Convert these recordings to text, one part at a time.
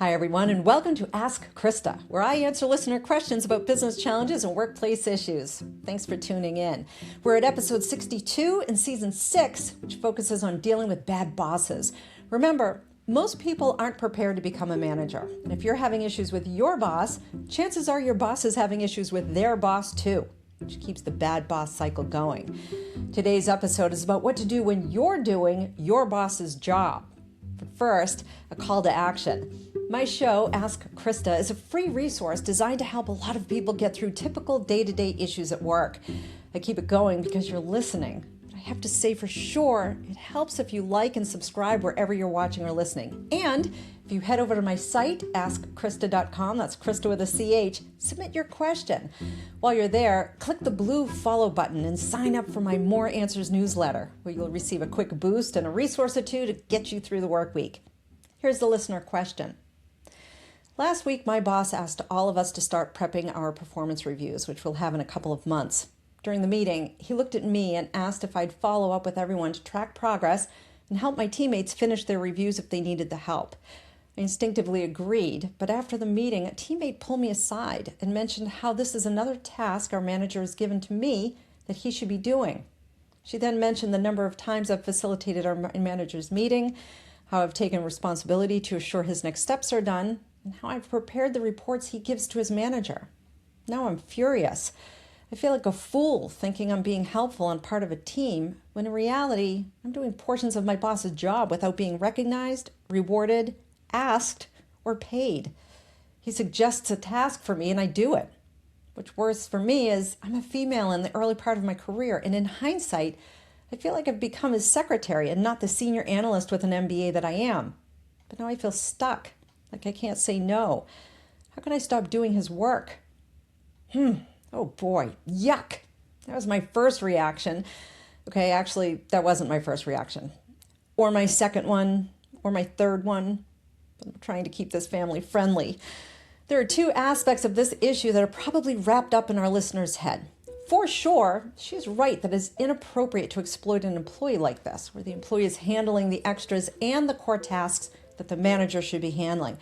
Hi, everyone, and welcome to Ask Christa, where I answer listener questions about business challenges and workplace issues. Thanks for tuning in. We're at episode 62 in season 6, which focuses on dealing with bad bosses. Remember, most people aren't prepared to become a manager. And if you're having issues with your boss, chances are your boss is having issues with their boss too, which keeps the bad boss cycle going. Today's episode is about what to do when you're doing your boss's job. But first, a call to action. My show, Ask Christa, is a free resource designed to help a lot of people get through typical day-to-day issues at work. I keep it going because you're listening. But I have to say for sure, it helps if you like and subscribe wherever you're watching or listening. And if you head over to my site, askchrista.com, that's Christa with a CH, submit your question. While you're there, click the blue follow button and sign up for my More Answers newsletter, where you'll receive a quick boost and a resource or two to get you through the work week. Here's the listener question. Last week, my boss asked all of us to start prepping our performance reviews, which we'll have in a couple of months. During the meeting, he looked at me and asked if I'd follow up with everyone to track progress and help my teammates finish their reviews if they needed the help. I instinctively agreed, but after the meeting, a teammate pulled me aside and mentioned how this is another task our manager has given to me that he should be doing. She then mentioned the number of times I've facilitated our manager's meeting, how I've taken responsibility to assure his next steps are done, and how I've prepared the reports he gives to his manager. Now I'm furious. I feel like a fool thinking I'm being helpful and part of a team, when in reality, I'm doing portions of my boss's job without being recognized, rewarded, asked, or paid. He suggests a task for me and I do it. What's worse for me is I'm a female in the early part of my career, and in hindsight, I feel like I've become his secretary and not the senior analyst with an MBA that I am. But now I feel stuck. Like I can't say no. How can I stop doing his work? Oh boy, yuck. That was my first reaction. Okay, actually, that wasn't my first reaction. Or my second one, or my third one. I'm trying to keep this family friendly. There are two aspects of this issue that are probably wrapped up in our listener's head. For sure, she's right that it's inappropriate to exploit an employee like this, where the employee is handling the extras and the core tasks that the manager should be handling.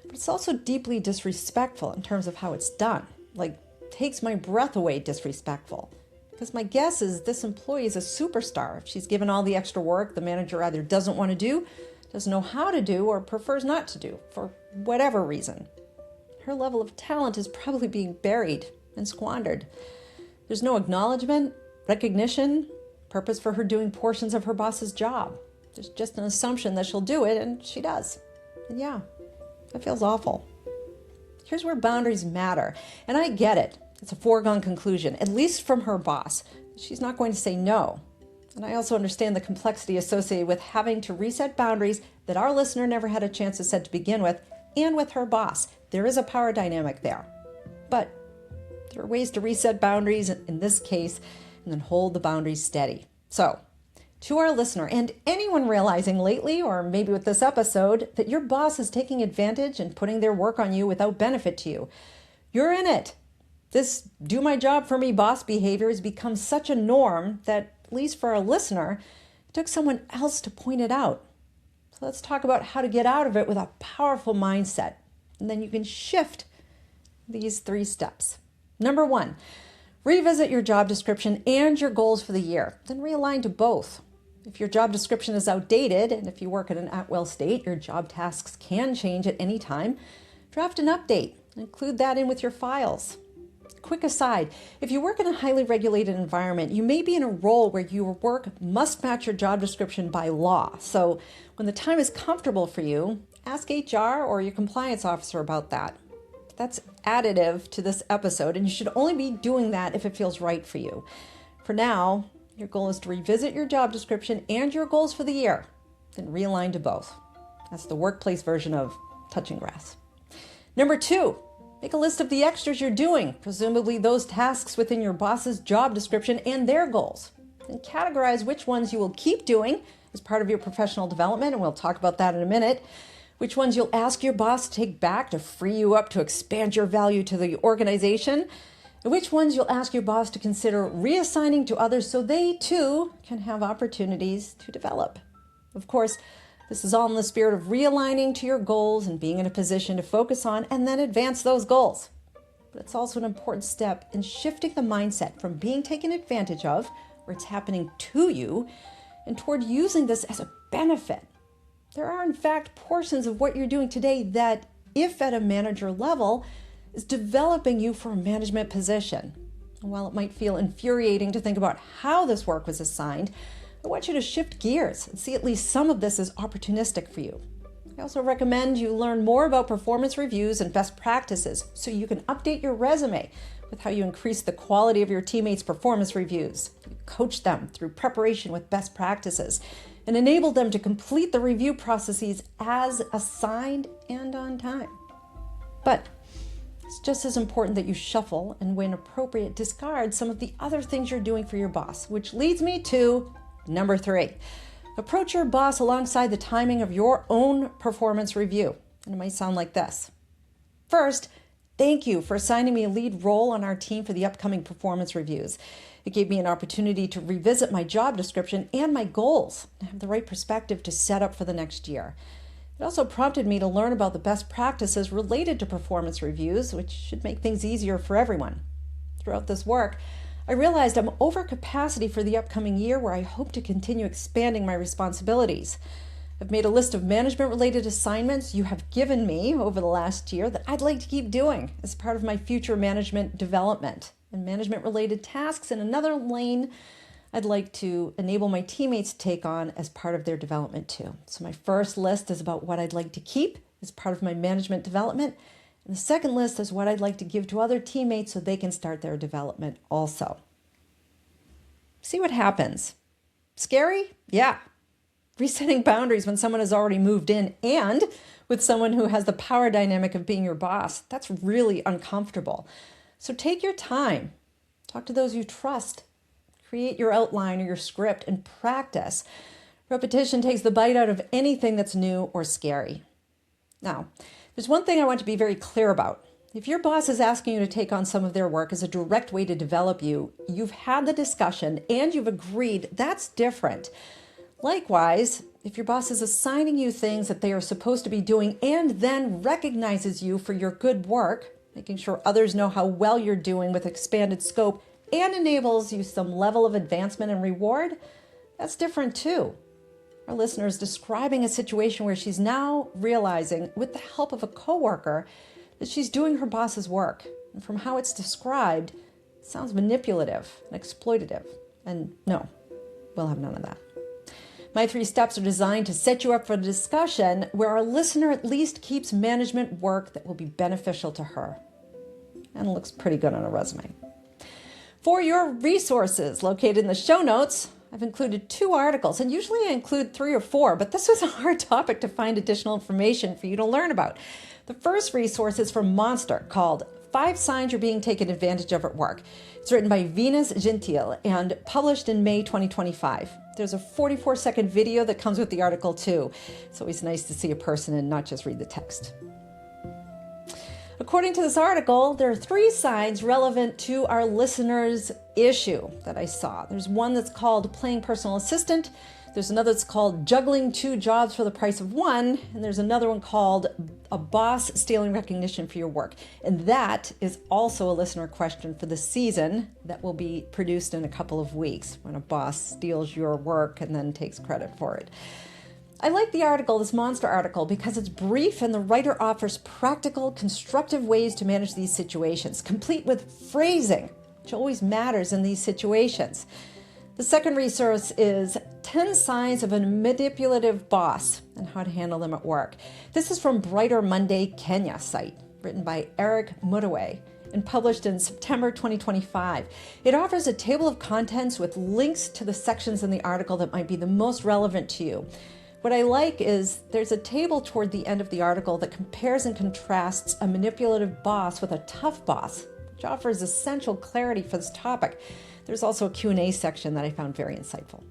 But it's also deeply disrespectful in terms of how it's done. Like, takes my breath away disrespectful. Because my guess is this employee is a superstar. If she's given all the extra work the manager either doesn't want to do, doesn't know how to do, or prefers not to do, for whatever reason. Her level of talent is probably being buried and squandered. There's no acknowledgement, recognition, purpose for her doing portions of her boss's job. There's just an assumption that she'll do it, and she does. And yeah, that feels awful. Here's where boundaries matter, and I get it. It's a foregone conclusion, at least from her boss. She's not going to say no. And I also understand the complexity associated with having to reset boundaries that our listener never had a chance to set to begin with, and with her boss. There is a power dynamic there. But there are ways to reset boundaries in this case, and then hold the boundaries steady. So, to our listener, and anyone realizing lately, or maybe with this episode, that your boss is taking advantage and putting their work on you without benefit to you, you're in it. This do my job for me boss behavior has become such a norm that, at least for our listener, it took someone else to point it out. So let's talk about how to get out of it with a powerful mindset. And then you can shift these 3 steps. Number 1, revisit your job description and your goals for the year, then realign to both. If your job description is outdated, and if you work at an at-will state, your job tasks can change at any time, draft an update. Include that in with your files. Quick aside, if you work in a highly regulated environment, you may be in a role where your work must match your job description by law. So when the time is comfortable for you, ask HR or your compliance officer about that. That's additive to this episode, and you should only be doing that if it feels right for you. For now, your goal is to revisit your job description and your goals for the year, then realign to both. That's the workplace version of touching grass. Number 2, make a list of the extras you're doing, presumably those tasks within your boss's job description and their goals. Then categorize which ones you will keep doing as part of your professional development, and we'll talk about that in a minute. Which ones you'll ask your boss to take back to free you up to expand your value to the organization, and which ones you'll ask your boss to consider reassigning to others so they too can have opportunities to develop. Of course, This is all in the spirit of realigning to your goals and being in a position to focus on and then advance those goals. But it's also an important step in shifting the mindset from being taken advantage of, where it's happening to you, and toward using this as a benefit. There are, in fact, portions of what you're doing today that, if at a manager level, is developing you for a management position. And while it might feel infuriating to think about how this work was assigned, I want you to shift gears and see at least some of this as opportunistic for you. I also recommend you learn more about performance reviews and best practices so you can update your resume with how you increase the quality of your teammates' performance reviews. You coach them through preparation with best practices and enable them to complete the review processes as assigned and on time. But it's just as important that you shuffle and, when appropriate, discard some of the other things you're doing for your boss, which leads me to number 3. Approach your boss alongside the timing of your own performance review. And it might sound like this. First, thank you for assigning me a lead role on our team for the upcoming performance reviews. It gave me an opportunity to revisit my job description and my goals and have the right perspective to set up for the next year. It also prompted me to learn about the best practices related to performance reviews, which should make things easier for everyone. Throughout this work, I realized I'm over capacity for the upcoming year, where I hope to continue expanding my responsibilities. I've made a list of management-related assignments you have given me over the last year that I'd like to keep doing as part of my future management development, and management-related tasks in another lane I'd like to enable my teammates to take on as part of their development too. So my first list is about what I'd like to keep as part of my management development. And the second list is what I'd like to give to other teammates so they can start their development also. See what happens. Scary? Yeah. Resetting boundaries when someone has already moved in and with someone who has the power dynamic of being your boss, that's really uncomfortable. So take your time. Talk to those you trust. Create your outline or your script and practice. Repetition takes the bite out of anything that's new or scary. Now, there's one thing I want to be very clear about. If your boss is asking you to take on some of their work as a direct way to develop you, you've had the discussion and you've agreed, that's different. Likewise, if your boss is assigning you things that they are supposed to be doing and then recognizes you for your good work, making sure others know how well you're doing with expanded scope and enables you some level of advancement and reward, that's different too. Our listener is describing a situation where she's now realizing, with the help of a coworker, that she's doing her boss's work. And from how it's described, it sounds manipulative and exploitative. And no, we'll have none of that. My 3 steps are designed to set you up for a discussion where our listener at least keeps management work that will be beneficial to her. And it looks pretty good on a resume. For your resources located in the show notes, I've included 2 articles, and usually I include 3 or 4, but this was a hard topic to find additional information for you to learn about. The first resource is from Monster, called 5 Signs You're Being Taken Advantage of at Work. It's written by Venus Gentile and published in May 2025. There's a 44-second video that comes with the article too. It's always nice to see a person and not just read the text. According to this article, there are 3 signs relevant to our listeners' issue that I saw. There's one that's called playing personal assistant. There's another that's called juggling 2 jobs for the price of 1. And there's another one called a boss stealing recognition for your work. And that is also a listener question for the season that will be produced in a couple of weeks, when a boss steals your work and then takes credit for it. I like the article, this Monster article, because it's brief and the writer offers practical, constructive ways to manage these situations, complete with phrasing, which always matters in these situations. The second resource is 10 Signs of a Manipulative Boss and How to Handle Them at Work. This is from Brighter Monday Kenya site, written by Eric Mudaway and published in September 2025. It offers a table of contents with links to the sections in the article that might be the most relevant to you. What I like is there's a table toward the end of the article that compares and contrasts a manipulative boss with a tough boss, which offers essential clarity for this topic. There's also a Q&A section that I found very insightful.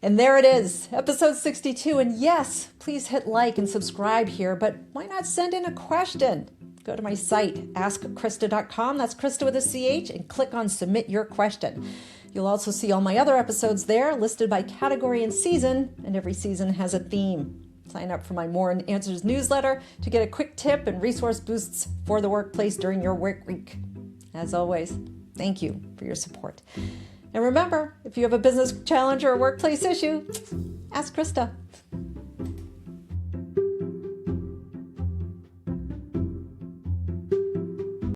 And there it is, episode 62. And yes, please hit like and subscribe here, but why not send in a question? Go to my site, askchrista.com, that's Christa with a CH, and click on Submit Your Question. You'll also see all my other episodes there, listed by category and season, and every season has a theme. Sign up for my More Answers newsletter to get a quick tip and resource boosts for the workplace during your work week. As always, thank you for your support. And remember, if you have a business challenge or a workplace issue, ask Christa.